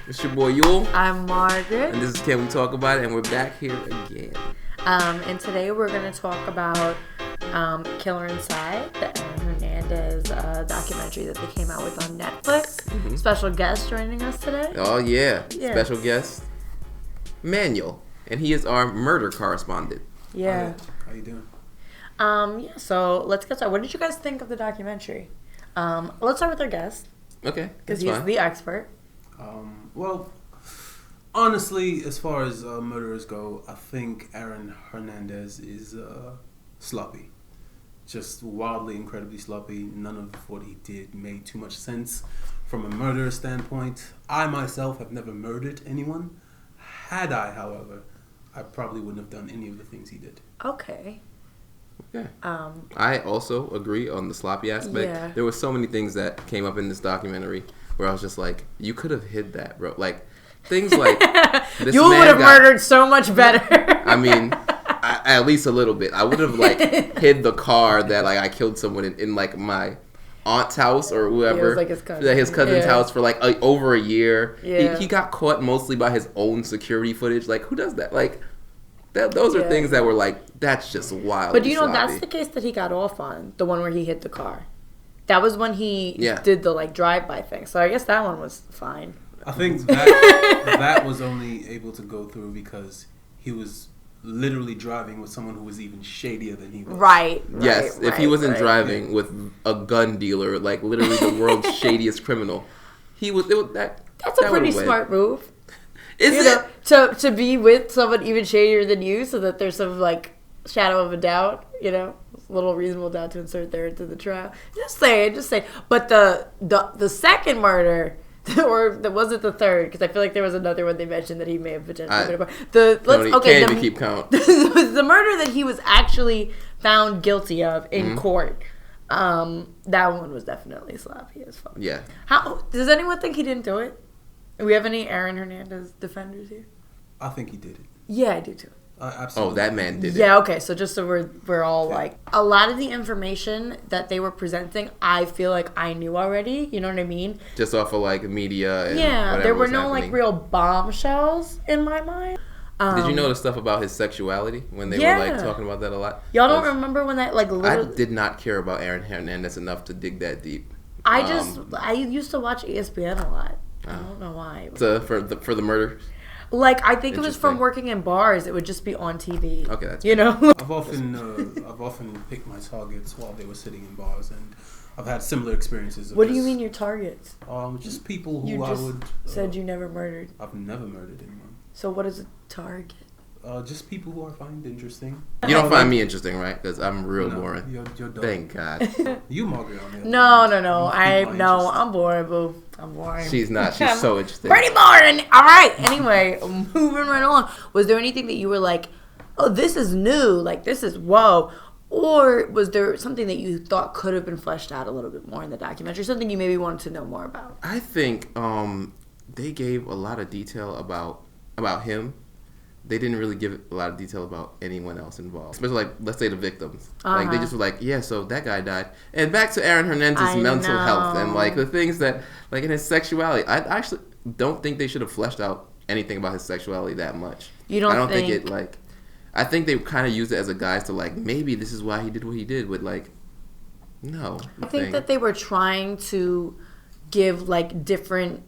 It's your boy Yule. I'm Margaret. And this is Can We Talk About It? And we're back here again. And today we're going to talk about Killer Inside, the Aaron Hernandez documentary that they came out with on Netflix. Mm-hmm. Special guest joining us today. Oh, yeah. Special guest, Manuel. And he is our murder correspondent. Yeah. How you doing? So let's get started. What did you guys think of the documentary? Let's start with our guest. Okay. Because he's the expert. Well, honestly, as far as murderers go, I think Aaron Hernandez is sloppy. Just wildly, incredibly sloppy. None of what he did made too much sense from a murder standpoint. I myself have never murdered anyone. Had I, however, I probably wouldn't have done any of the things he did. Okay. Okay. I also agree on the sloppy aspect. Yeah. There were so many things that came up in this documentary where I was just like, you could have hid that, bro. Like, things like this you would have murdered so much better. I mean, at least a little bit. I would have, like, hid the car that, like, I killed someone in like, my aunt's house or whoever. Yeah, it was like his cousin's house for, like, over a year. Yeah. He got caught mostly by his own security footage. Like, who does that? Like, those are things that were, like, that's just wild. But do you know, that's the case that he got off on, the one where he hit the car. That was when he did the, like, drive-by thing. So I guess that one was fine. I think that was only able to go through because he was literally driving with someone who was even shadier than he was. Right. Yes, if he wasn't driving with a gun dealer, like literally the world's shadiest criminal, that's a pretty smart move. Is it? To be with someone even shadier than you so that there's some, like, shadow of a doubt, you know? A little reasonable doubt to insert there into the trial. Just saying. But the second murder, or was it the third? Because I feel like there was another one they mentioned that he may have potentially can't even keep count. The murder that he was actually found guilty of in court. That one was definitely sloppy as fuck. Yeah. Does anyone think he didn't do it? Do we have any Aaron Hernandez defenders here? I think he did it. Yeah, I do too. Absolutely. Oh, that man did it. Yeah, okay, so just so we're all like, a lot of the information that they were presenting, I feel like I knew already, you know what I mean? Just off of, like, media and there were no, happening. like, real bombshells in my mind. Did you know the stuff about his sexuality when they were, like, talking about that a lot? Y'all don't remember when that, like, I did not care about Aaron Hernandez enough to dig that deep. I used to watch ESPN a lot. I don't know why. For the murder? Like, I think it was from working in bars. It would just be on TV. Okay, that's I've often picked my targets while they were sitting in bars, and I've had similar experiences. What do you mean your targets? Just people who said you never murdered. I've never murdered anyone. So what is a target? Just people who I find interesting. You don't find me interesting, right? Because I'm real boring. You're dumb. Thank God. You, Margaret, on the other No. I'm boring, boo. I'm boring. She's not. She's so interesting. Pretty boring. All right. Anyway, moving right along. Was there anything that you were like, oh, this is new. Like, this is whoa. Or was there something that you thought could have been fleshed out a little bit more in the documentary? Something you maybe wanted to know more about? I think they gave a lot of detail about him. They didn't really give a lot of detail about anyone else involved. Especially, like, let's say the victims. Like, they just were like, yeah, so that guy died. And back to Aaron Hernandez's mental health and, like, the things that, like, in his sexuality. I actually don't think they should have fleshed out anything about his sexuality that much. You don't think? I don't think it, like... I think they kind of used it as a guise to, like, maybe this is why he did what he did. But, like, no. I think that they were trying to give, like, different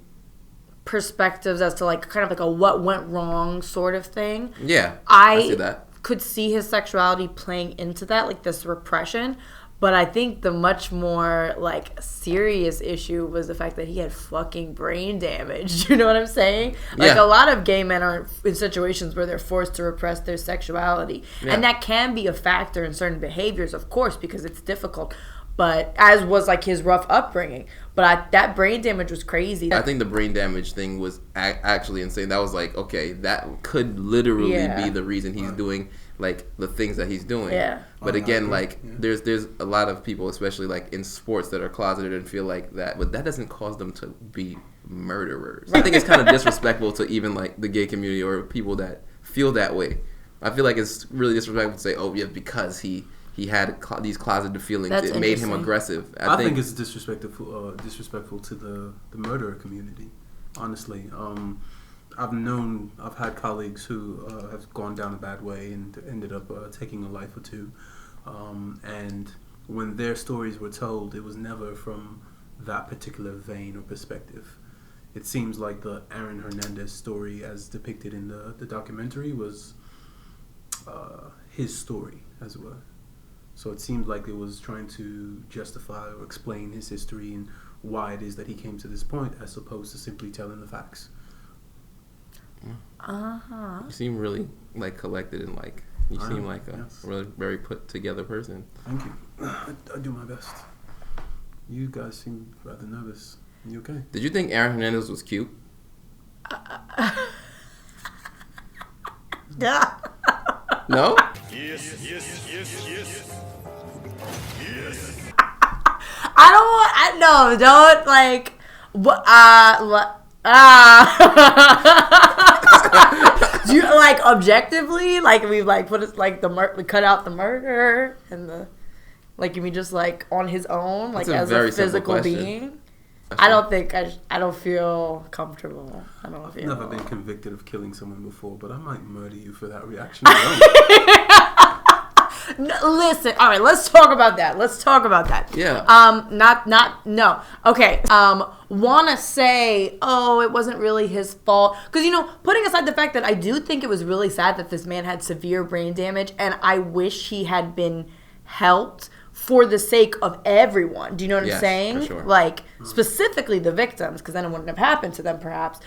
perspectives as to, like, kind of like a what went wrong sort of thing. Yeah, I see that. Could see his sexuality playing into that, like this repression. But I think the much more, like, serious issue was the fact that he had fucking brain damage. You know what I'm saying? Like, a lot of gay men are in situations where they're forced to repress their sexuality. Yeah. And that can be a factor in certain behaviors, of course, because it's difficult. But as was, like, his rough upbringing. But that brain damage was crazy. I think the brain damage thing was actually insane. That was like, okay, that could literally be the reason he's doing, like, the things that he's doing. Yeah. But again, like, there's a lot of people, especially, like, in sports that are closeted and feel like that. But that doesn't cause them to be murderers. I think it's kind of disrespectful to even, like, the gay community or people that feel that way. I feel like it's really disrespectful to say, oh, yeah, because he had these closeted feelings. That's it made him aggressive. I think it's disrespectful to the murderer community. Honestly, I've had colleagues who have gone down a bad way and ended up taking a life or two. And when their stories were told, it was never from that particular vein or perspective. It seems like the Aaron Hernandez story, as depicted in the documentary, was his story, as it were. So it seemed like it was trying to justify or explain his history and why it is that he came to this point, as opposed to simply telling the facts. Uh-huh. You seem really like collected and like you seem like a really very put together person. Thank you. I do my best. You guys seem rather nervous. You okay? Did you think Aaron Hernandez was cute? Yeah. No? Yes. Don't like what do you like objectively like we've like put it like we cut out the murder and the like you mean just like on his own like as a physical being? I don't feel comfortable. I've never been convicted of killing someone before, but I might murder you for that reaction. No, listen, all right, let's talk about that. Yeah. No. Okay. Wanna say, oh, it wasn't really his fault. Because, putting aside the fact that I do think it was really sad that this man had severe brain damage, and I wish he had been helped for the sake of everyone. Do you know what I'm saying? For sure. Like, specifically the victims, because then it wouldn't have happened to them, perhaps.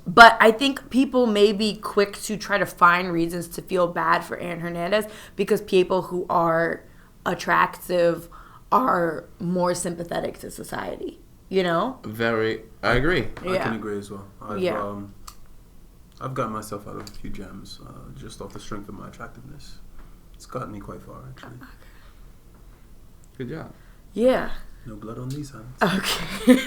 But I think people may be quick to try to find reasons to feel bad for Aaron Hernandez because people who are attractive are more sympathetic to society, I agree. I can agree as well. I've gotten myself out of a few jams just off the strength of my attractiveness. It's gotten me quite far, actually. Good job. Yeah. No blood on these hands. Okay.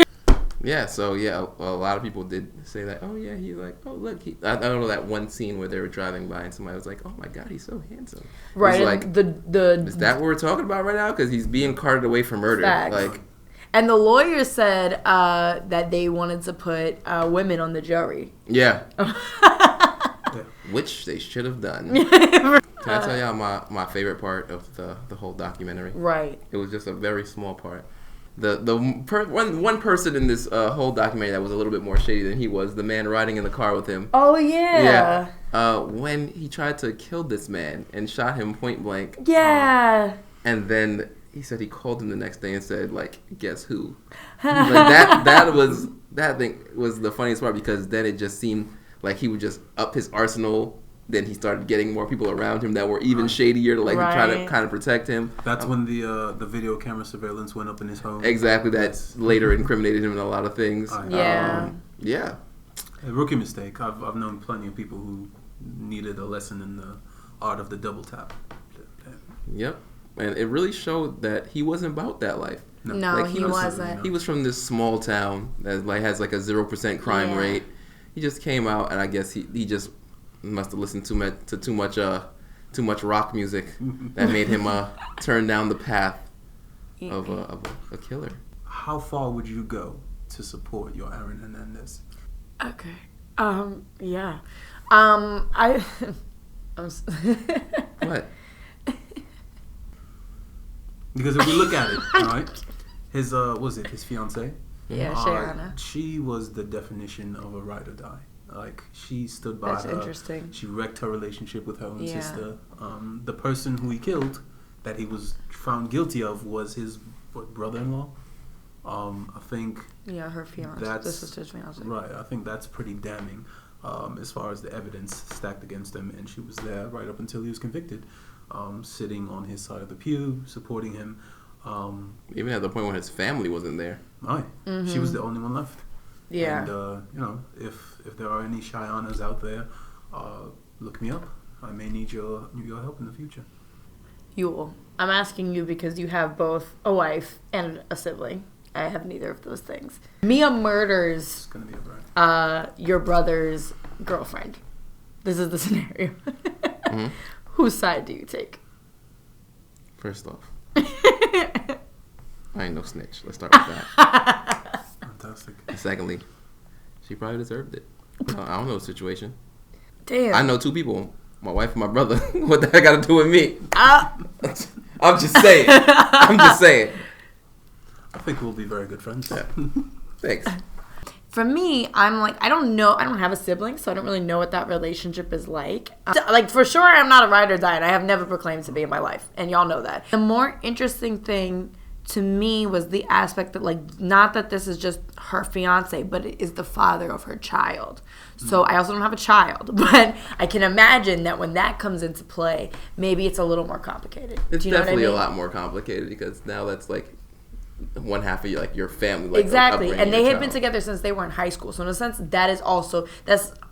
Yeah, so a lot of people did say that. Oh yeah, he's like, oh look, I don't know that one scene where they were driving by and somebody was like, oh my god, he's so handsome. Right, like, is that what we're talking about right now? Because he's being carted away for murder. Facts. Like, and the lawyer said that they wanted to put women on the jury. Yeah. Which they should have done. Can I tell y'all my favorite part of the whole documentary? Right. It was just a very small part. One person in this whole documentary that was a little bit more shady than he was, the man riding in the car with him. Oh, yeah. When he tried to kill this man and shot him point blank. Yeah. And then he said he called him the next day and said, like, guess who? Like that thing was the funniest part because then it just seemed like he would just up his arsenal. Then he started getting more people around him that were even shadier to try to kind of protect him. That's when the video camera surveillance went up in his home. Exactly. That later incriminated him in a lot of things. Yeah. Yeah. A rookie mistake. I've known plenty of people who needed a lesson in the art of the double tap. Yep. And it really showed that he wasn't about that life. No, he wasn't. He was from this small town that has like a 0% crime rate. He just came out, and I guess he just must have listened to too much rock music that made him turn down the path of a killer. How far would you go to support your Aaron Hernandez? Okay. Yeah. I. What? Because if we look at it, right? His his fiance? Yeah, Shayanna. She was the definition of a ride or die. Like, she stood by her. That's interesting. She wrecked her relationship with her own sister. The person who he killed, that he was found guilty of, was his brother-in-law. I think... Yeah, her fiance. This is his fiance. Right. I think that's pretty damning as far as the evidence stacked against him. And she was there right up until he was convicted, sitting on his side of the pew, supporting him. Even at the point when his family wasn't there. Right. Mm-hmm. She was the only one left. Yeah. And, if there are any Cheyennas out there, look me up. I may need your help in the future. You will. I'm asking you because you have both a wife and a sibling. I have neither of those things. Mia murders It's gonna be a brag. Your brother's girlfriend. This is the scenario. Mm-hmm. Whose side do you take? First off, I ain't no snitch. Let's start with that. Fantastic. And secondly, She probably deserved it. I don't know the situation. Damn. I know 2 people, my wife and my brother. What the heck got to do with me? I'm just saying. I think we'll be very good friends. Yeah. Thanks. For me, I'm like, I don't know. I don't have a sibling, so I don't really know what that relationship is like. Like, for sure, I'm not a ride or die, and I have never proclaimed to be in my life. And y'all know that. The more interesting thing to me was the aspect that, like, not that this is just her fiance, but it is the father of her child. So I also don't have a child, but I can imagine that when that comes into play, maybe it's a little more complicated. It's Do you know definitely what I mean? a lot more complicated because now that's like one half of your family. Like, exactly. And they had child. been together since they were in high school. So in a sense, that's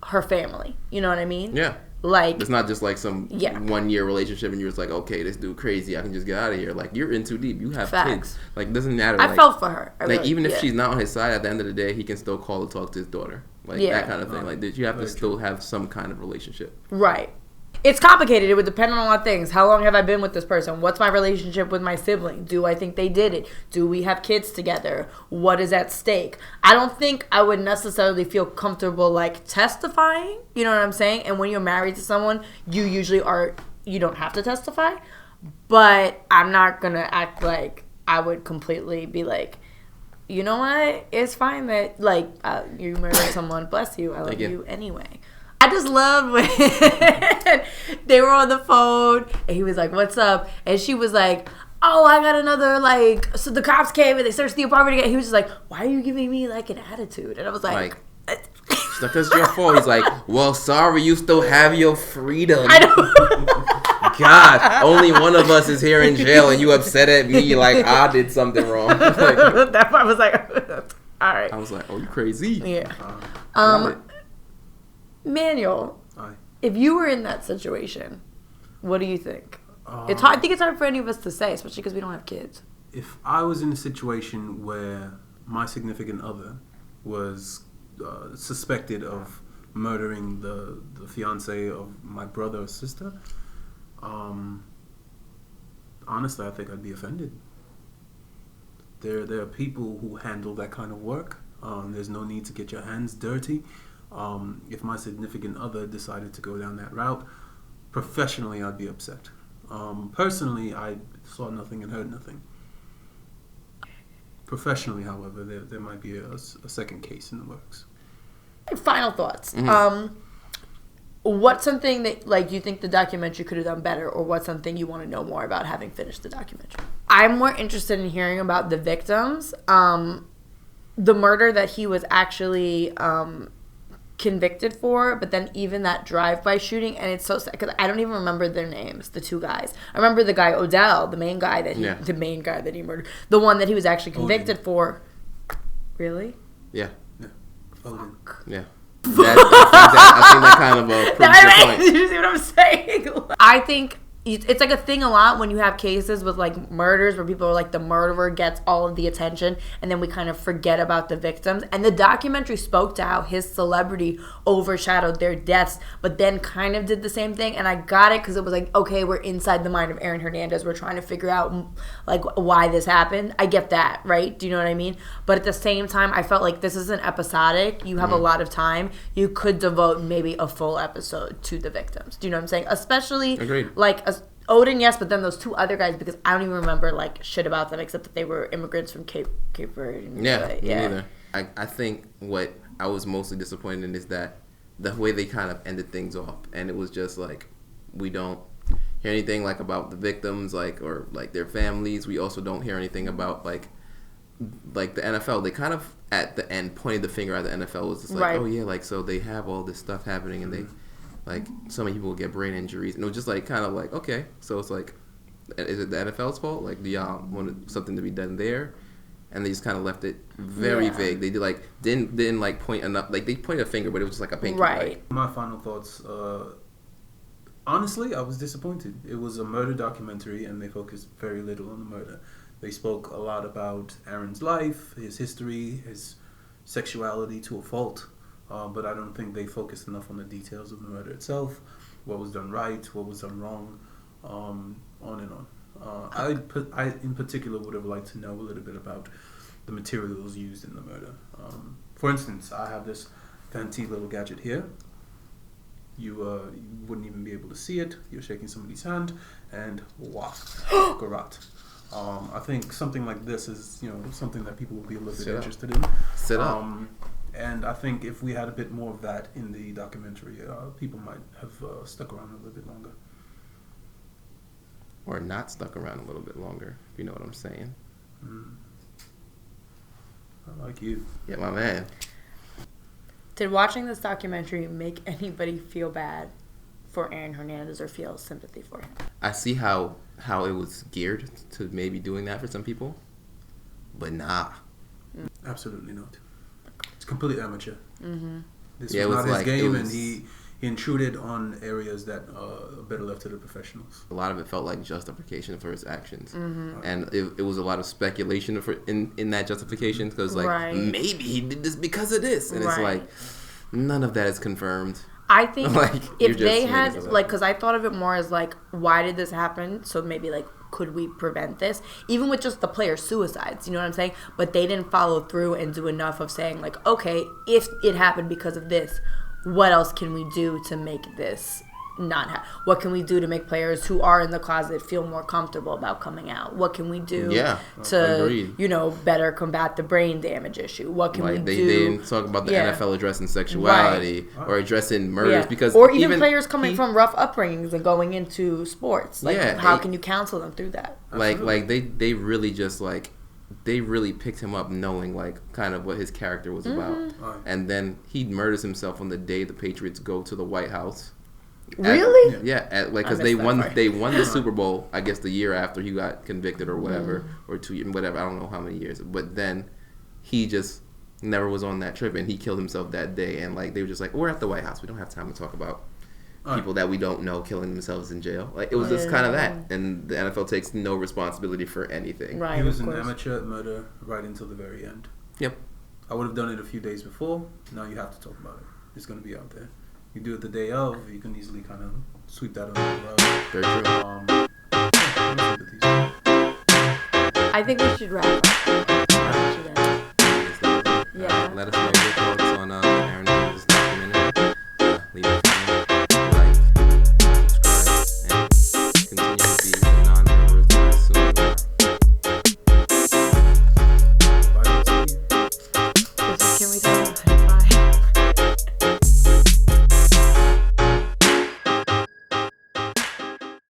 her family. You know what I mean? Yeah. Like, it's not just like some 1 year relationship and you're just like, okay, this dude crazy, I can just get out of here. Like, you're in too deep. You have kids. Like, it doesn't matter. I felt for her. Even if she's not on his side, at the end of the day, he can still call to talk to his daughter. Like, that kind of thing. Like, you have to still have some kind of relationship. Right. It's complicated. It would depend on a lot of things. How long have I been with this person? What's my relationship with my sibling? Do I think they did it? Do we have kids together? What is at stake? I don't think I would necessarily feel comfortable, like, testifying. You know what I'm saying? And when you're married to someone, you don't have to testify. But I'm not going to act like I would completely be like, you know what? It's fine that, like, you murdered someone. Bless you. I love you anyway. I just loved when they were on the phone and he was like, what's up? And she was like, oh, I got another, like, so the cops came and they searched the apartment again. He was just like, why are you giving me, like, an attitude? And I was like she's like, that's your fault. He's like, well, sorry, you still have your freedom. I know. God, only one of us is here in jail and you upset at me like I did something wrong. Like, that part was like, all right. I was like, oh, you crazy. Yeah. Manuel, if you were in that situation, what do you think? It's hard. I think it's hard for any of us to say, especially because we don't have kids. If I was in a situation where my significant other was suspected of murdering the fiance of my brother or sister, honestly, I think I'd be offended. There are people who handle that kind of work. There's no need to get your hands dirty. If my significant other decided to go down that route, professionally, I'd be upset. Personally, I saw nothing and heard nothing. Professionally, however, there might be a second case in the works. Final thoughts. Mm-hmm. What's something that, like, you think the documentary could have done better, or what's something you want to know more about having finished the documentary? I'm more interested in hearing about the victims. The murder that he was actually convicted for, but then even that drive-by shooting, and it's so sad because I don't even remember their names, the 2 guys. I remember the guy Odell, the main guy that he murdered, the one that he was actually convicted for. Really? Yeah. Odin. Yeah. I think that kind of proves your point. Did you see what I'm saying? I think it's like a thing a lot when you have cases with, like, murders where people are like, the murderer gets all of the attention and then we kind of forget about the victims. And the documentary spoke to how his celebrity overshadowed their deaths, but then kind of did the same thing. And I got it because it was like, okay, we're inside the mind of Aaron Hernandez. We're trying to figure out, like, why this happened. I get that, right? Do you know what I mean? But at the same time, I felt like this isn't episodic. You have a lot of time. You could devote maybe a full episode to the victims. Do you know what I'm saying? Especially, like, Odin, yes, but then those 2 other guys, because I don't even remember, like, shit about them except that they were immigrants from Cape Verde. Yeah, me neither. I think what I was mostly disappointed in is that the way they kind of ended things off, and it was just like, we don't hear anything, like, about the victims, like, or, like, their families. We also don't hear anything about, like the NFL. They kind of at the end pointed the finger at the NFL. It was just like, oh yeah, like, so they have all this stuff happening and they, like, so many people will get brain injuries, and it was just like, kind of like, okay, so it's like, is it the NFL's fault? Like, do y'all want something to be done there? And they just kind of left it very vague. They didn't like point enough. Like, they pointed a finger, but it was just like a pinky. Right. My final thoughts. Honestly, I was disappointed. It was a murder documentary, and they focused very little on the murder. They spoke a lot about Aaron's life, his history, his sexuality to a fault. But I don't think they focused enough on the details of the murder itself, what was done right, what was done wrong, on and on. I in particular would have liked to know a little bit about the materials used in the murder. For instance, I have this fancy little gadget here. You wouldn't even be able to see it. You're shaking somebody's hand, and waf, garot. I think something like this is, something that people will be a little bit interested in. Sit up. And I think if we had a bit more of that in the documentary, people might have stuck around a little bit longer. Or not stuck around a little bit longer, if you know what I'm saying. I like you. Yeah, my man. Did watching this documentary make anybody feel bad for Aaron Hernandez or feel sympathy for him? I see how it was geared to maybe doing that for some people, but nah. Absolutely not. It's completely amateur. Mm-hmm. This was not his game, and he intruded on areas that are better left to the professionals. A lot of it felt like justification for his actions. Mm-hmm. And it was a lot of speculation in that justification, because maybe he did this because of this. And it's like, none of that is confirmed. I think if they had, because I thought of it more as why did this happen? So maybe could we prevent this? Even with just the player suicides, you know what I'm saying? But they didn't follow through and do enough of saying okay, if it happened because of this, what else can we do to make this not happen? What can we do to make players who are in the closet feel more comfortable about coming out? What can we do to better combat the brain damage issue? What can we do? They didn't talk about the NFL addressing sexuality or addressing murders because or even players coming from rough upbringings and going into sports. How can you counsel them through that? They really just they really picked him up knowing kind of what his character was about. And then he murders himself on the day the Patriots go to the White House. Really? Because they won the Super Bowl, I guess the year after he got convicted or whatever, or 2 years, whatever, I don't know how many years. But then he just never was on that trip, and he killed himself that day. And they were just we're at the White House, we don't have time to talk about people that we don't know killing themselves in jail. It was just kind of that, and the NFL takes no responsibility for anything. Right, he was an amateur at murder right until the very end. Yep. I would have done it a few days before. Now you have to talk about it. It's going to be out there. You do it the day of, you can easily kind of sweep that under the rug. Very true. I think we should wrap up. Let us know your thoughts on Aaron Hernandez's documentary. Leave it.